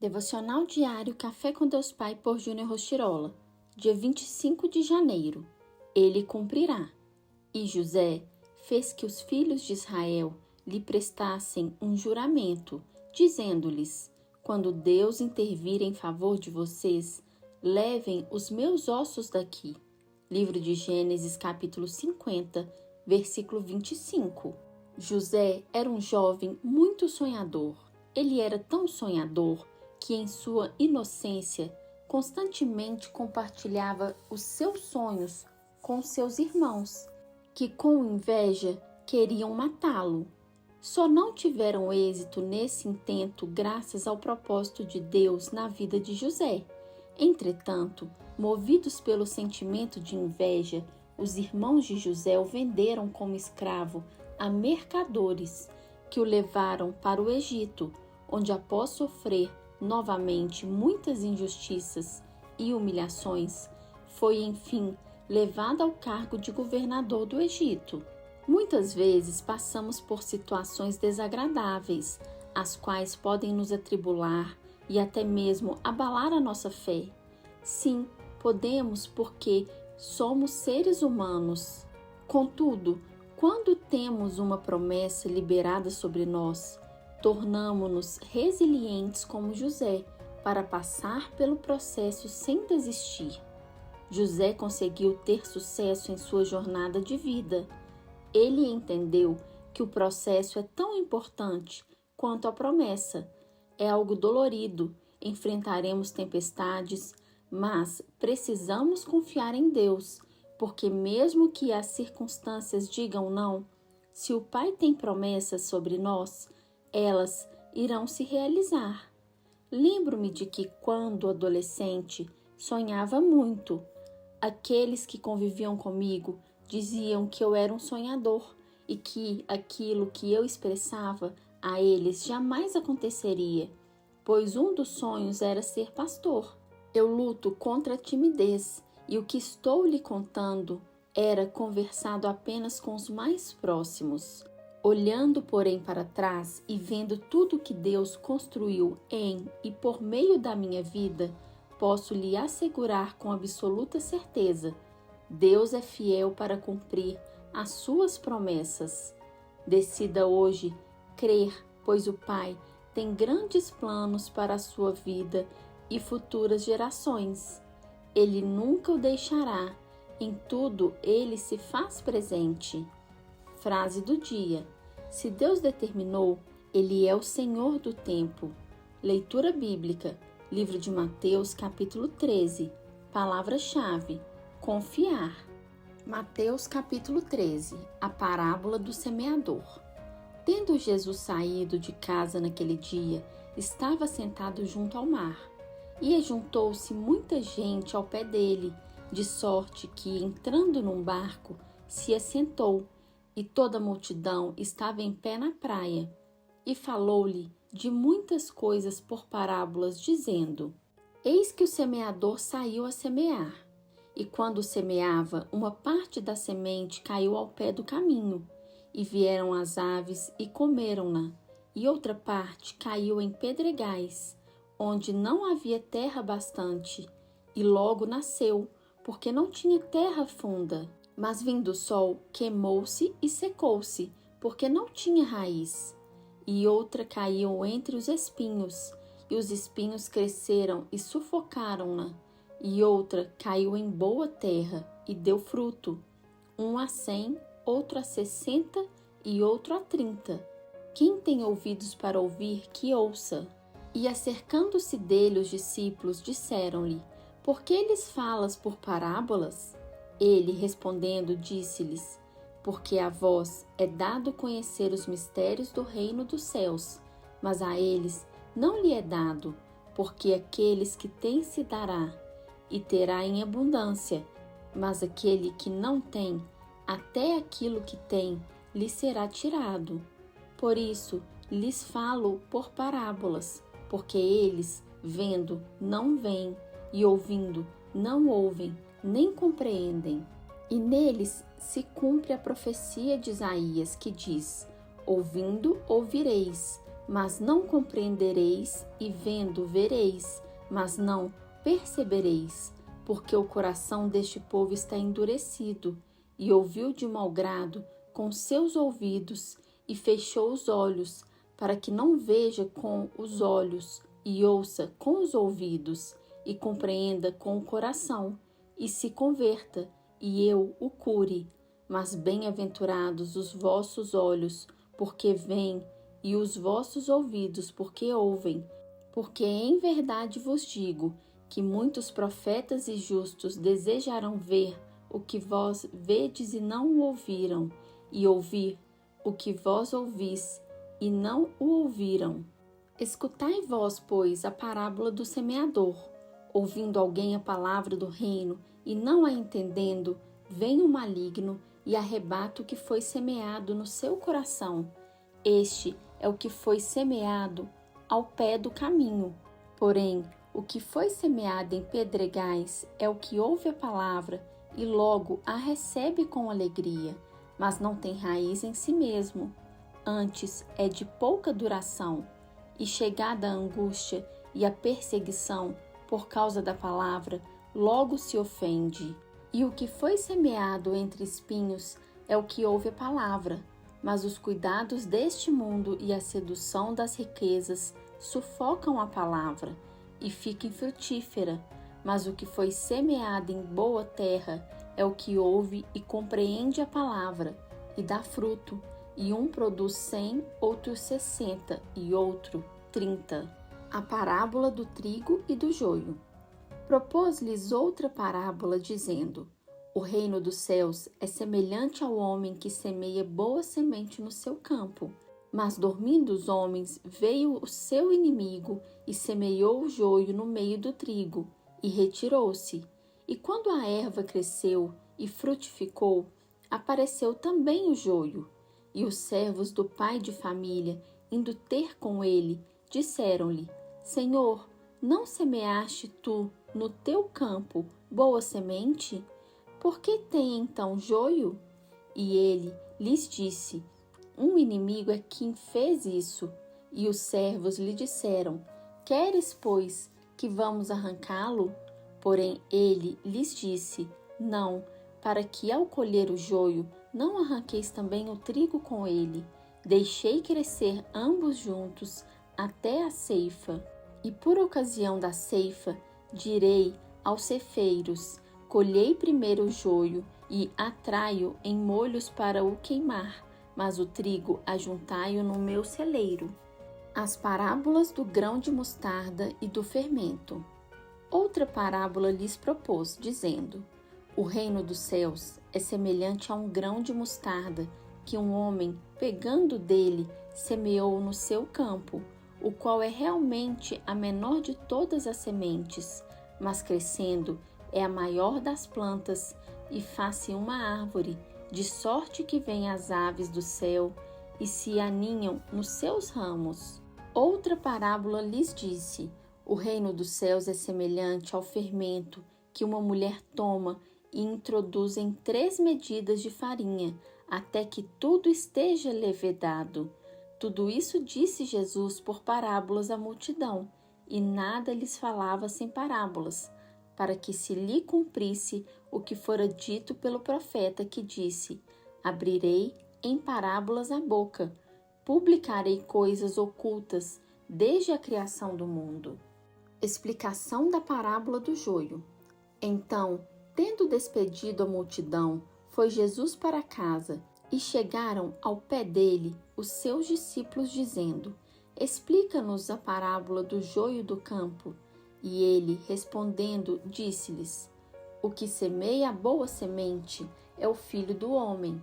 Devocional diário Café com Deus Pai por Júnior Rostirola, dia 25 de janeiro. Ele cumprirá. E José fez que os filhos de Israel lhe prestassem um juramento, dizendo-lhes: quando Deus intervir em favor de vocês, levem os meus ossos daqui. Livro de Gênesis, capítulo 50, versículo 25. José era um jovem muito sonhador. Ele era tão sonhador que, em sua inocência, constantemente compartilhava os seus sonhos com seus irmãos, que com inveja queriam matá-lo. Só não tiveram êxito nesse intento graças ao propósito de Deus na vida de José. Entretanto, movidos pelo sentimento de inveja, os irmãos de José o venderam como escravo a mercadores, que o levaram para o Egito, onde, após sofrer novamente muitas injustiças e humilhações, foi enfim levado ao cargo de governador do Egito. Muitas vezes passamos por situações desagradáveis, as quais podem nos atribular e até mesmo abalar a nossa fé. Sim, podemos, porque somos seres humanos. Contudo, quando temos uma promessa liberada sobre nós, tornamo-nos resilientes como José para passar pelo processo sem desistir. José conseguiu ter sucesso em sua jornada de vida. Ele entendeu que o processo é tão importante quanto a promessa. É algo dolorido, enfrentaremos tempestades, mas precisamos confiar em Deus, porque mesmo que as circunstâncias digam não, se o Pai tem promessas sobre nós, elas irão se realizar. Lembro-me de que, quando adolescente, sonhava muito. Aqueles que conviviam comigo diziam que eu era um sonhador e que aquilo que eu expressava a eles jamais aconteceria, pois um dos sonhos era ser pastor. Eu luto contra a timidez e o que estou lhe contando era conversado apenas com os mais próximos. Olhando, porém, para trás e vendo tudo que Deus construiu em e por meio da minha vida, posso lhe assegurar com absoluta certeza: Deus é fiel para cumprir as suas promessas. Decida hoje crer, pois o Pai tem grandes planos para a sua vida e futuras gerações. Ele nunca o deixará. Em tudo, ele se faz presente. Frase do dia: se Deus determinou, Ele é o Senhor do tempo. Leitura bíblica, livro de Mateus, capítulo 13. Palavra-chave: confiar. Mateus, capítulo 13. A parábola do semeador. Tendo Jesus saído de casa naquele dia, estava sentado junto ao mar. E ajuntou-se muita gente ao pé dele, de sorte que, entrando num barco, se assentou, e toda a multidão estava em pé na praia. E falou-lhe de muitas coisas por parábolas, dizendo: eis que o semeador saiu a semear. E quando semeava, uma parte da semente caiu ao pé do caminho, e vieram as aves e comeram-na, e outra parte caiu em pedregais, onde não havia terra bastante, e logo nasceu, porque não tinha terra funda. Mas vindo o sol, queimou-se e secou-se, porque não tinha raiz. E outra caiu entre os espinhos, e os espinhos cresceram e sufocaram-na. E outra caiu em boa terra, e deu fruto, um a 100, outro a 60 e outro a 30. Quem tem ouvidos para ouvir, que ouça. E acercando-se dele os discípulos, disseram-lhe: por que lhes falas por parábolas? Ele, respondendo, disse-lhes: porque a vós é dado conhecer os mistérios do reino dos céus, mas a eles não lhe é dado, porque aqueles que têm se dará, e terá em abundância, mas aquele que não tem, até aquilo que tem lhe será tirado. Por isso lhes falo por parábolas, porque eles, vendo, não veem, e ouvindo, não ouvem, nem compreendem. E neles se cumpre a profecia de Isaías, que diz: ouvindo, ouvireis, mas não compreendereis, e vendo vereis, mas não percebereis, porque o coração deste povo está endurecido, e ouviu de mau grado com seus ouvidos, e fechou os olhos, para que não veja com os olhos, e ouça com os ouvidos, e compreenda com o coração, e se converta, e eu o cure. Mas bem-aventurados os vossos olhos, porque veem, e os vossos ouvidos, porque ouvem. Porque em verdade vos digo, que muitos profetas e justos desejarão ver o que vós vedes e não o ouviram, e ouvir o que vós ouvis e não o ouviram. Escutai vós, pois, a parábola do semeador. Ouvindo alguém a palavra do reino e não a entendendo, vem o maligno e arrebata o que foi semeado no seu coração. Este é o que foi semeado ao pé do caminho. Porém, o que foi semeado em pedregais é o que ouve a palavra e logo a recebe com alegria, mas não tem raiz em si mesmo. Antes é de pouca duração, e chegada a angústia e a perseguição por causa da palavra, logo se ofende. E o que foi semeado entre espinhos é o que ouve a palavra, mas os cuidados deste mundo e a sedução das riquezas sufocam a palavra e fica infrutífera. Mas o que foi semeado em boa terra é o que ouve e compreende a palavra, e dá fruto, e um produz 100, outro 60 e outro 30. A parábola do trigo e do joio. Propôs-lhes outra parábola, dizendo: O reino dos céus é semelhante ao homem que semeia boa semente no seu campo. Mas dormindo os homens, veio o seu inimigo e semeou o joio no meio do trigo, e retirou-se. E quando a erva cresceu e frutificou, apareceu também o joio. E os servos do pai de família, indo ter com ele, disseram-lhe: Senhor, não semeaste tu no teu campo boa semente? Por que tem então joio? E ele lhes disse: Um inimigo é quem fez isso. E os servos lhe disseram: Queres, pois, que vamos arrancá-lo? Porém ele lhes disse: Não, para que ao colher o joio não arranqueis também o trigo com ele. Deixei crescer ambos juntos até a ceifa. E por ocasião da ceifa, direi aos ceifeiros: Colhei primeiro o joio e atraio em molhos para o queimar, mas o trigo ajuntai-o no meu celeiro. As parábolas do grão de mostarda e do fermento. Outra parábola lhes propôs, dizendo: O reino dos céus é semelhante a um grão de mostarda, que um homem, pegando dele, semeou no seu campo, o qual é realmente a menor de todas as sementes, mas crescendo é a maior das plantas e faz-se uma árvore, de sorte que vêm as aves do céu e se aninham nos seus ramos. Outra parábola lhes disse: O reino dos céus é semelhante ao fermento que uma mulher toma e introduz em 3 medidas de farinha, até que tudo esteja levedado. Tudo isso disse Jesus por parábolas à multidão, e nada lhes falava sem parábolas, para que se lhe cumprisse o que fora dito pelo profeta, que disse: Abrirei em parábolas a boca, publicarei coisas ocultas desde a criação do mundo. Explicação da parábola do joio. Então, tendo despedido a multidão, foi Jesus para casa, e chegaram ao pé dele os seus discípulos, dizendo: Explica-nos a parábola do joio do campo. E ele, respondendo, disse-lhes: O que semeia a boa semente é o Filho do homem.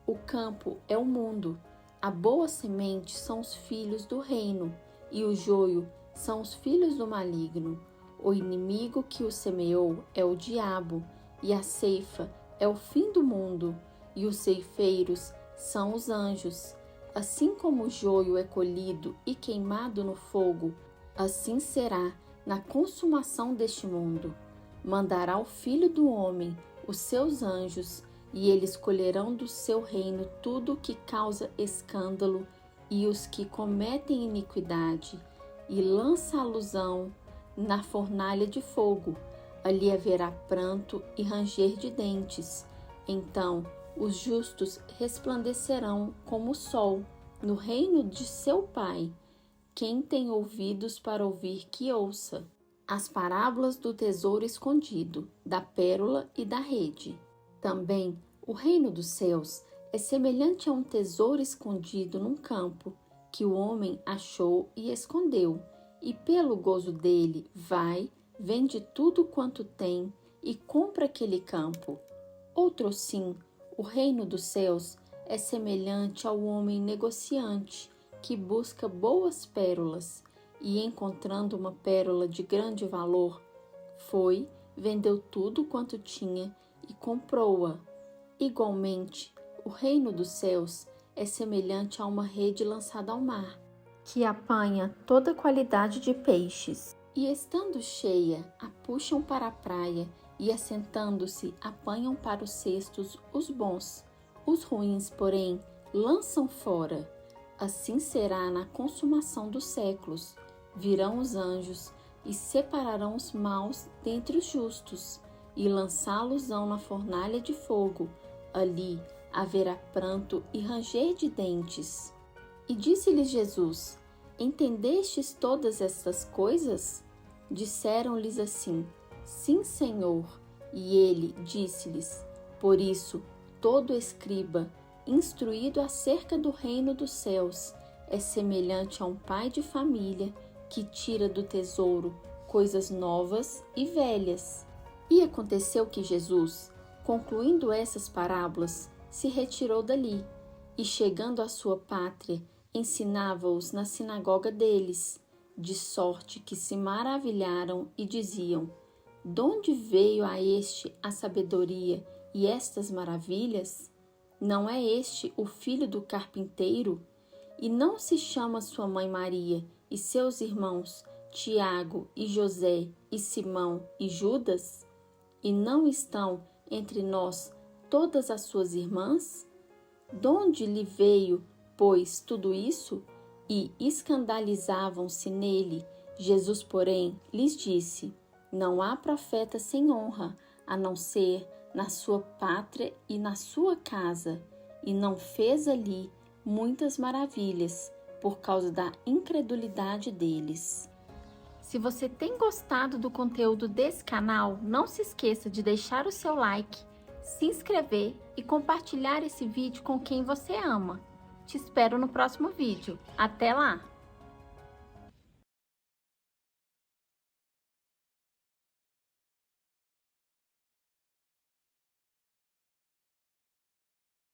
O campo é o mundo. A boa semente são os filhos do reino, e o joio são os filhos do maligno. O inimigo que o semeou é o diabo, e a ceifa é o fim do mundo, e os ceifeiros são os anjos. Assim como o joio é colhido e queimado no fogo, assim será na consumação deste mundo. Mandará o Filho do homem os seus anjos, e eles colherão do seu reino tudo o que causa escândalo e os que cometem iniquidade, e lança alusão na fornalha de fogo. Ali haverá pranto e ranger de dentes. Então os justos resplandecerão como o sol no reino de seu Pai. Quem tem ouvidos para ouvir, que ouça. As parábolas do tesouro escondido, da pérola e da rede. Também o reino dos céus é semelhante a um tesouro escondido num campo, que o homem achou e escondeu, e pelo gozo dele vai, vende tudo quanto tem e compra aquele campo. Outro sim, o reino dos céus é semelhante ao homem negociante, que busca boas pérolas, e encontrando uma pérola de grande valor, foi, vendeu tudo quanto tinha e comprou-a. Igualmente, o reino dos céus é semelhante a uma rede lançada ao mar, que apanha toda qualidade de peixes. E estando cheia, a puxam para a praia, e assentando-se, apanham para os cestos os bons. Os ruins, porém, lançam fora. Assim será na consumação dos séculos. Virão os anjos e separarão os maus dentre os justos, e lançá-los-ão na fornalha de fogo. Ali haverá pranto e ranger de dentes. E disse-lhes Jesus: Entendestes todas estas coisas? Disseram-lhes assim: Sim, Senhor. E ele disse-lhes: Por isso, todo escriba, instruído acerca do reino dos céus, é semelhante a um pai de família que tira do tesouro coisas novas e velhas. E aconteceu que Jesus, concluindo essas parábolas, se retirou dali, e chegando à sua pátria, ensinava-os na sinagoga deles, de sorte que se maravilharam e diziam: Donde veio a este a sabedoria e estas maravilhas? Não é este o filho do carpinteiro? E não se chama sua mãe Maria, e seus irmãos Tiago e José e Simão e Judas? E não estão entre nós todas as suas irmãs? Donde lhe veio, pois, tudo isso? E escandalizavam-se nele. Jesus, porém, lhes disse: Não há profeta sem honra, a não ser na sua pátria e na sua casa. E não fez ali muitas maravilhas, por causa da incredulidade deles. Se você tem gostado do conteúdo desse canal, não se esqueça de deixar o seu like, se inscrever e compartilhar esse vídeo com quem você ama. Te espero no próximo vídeo. Até lá!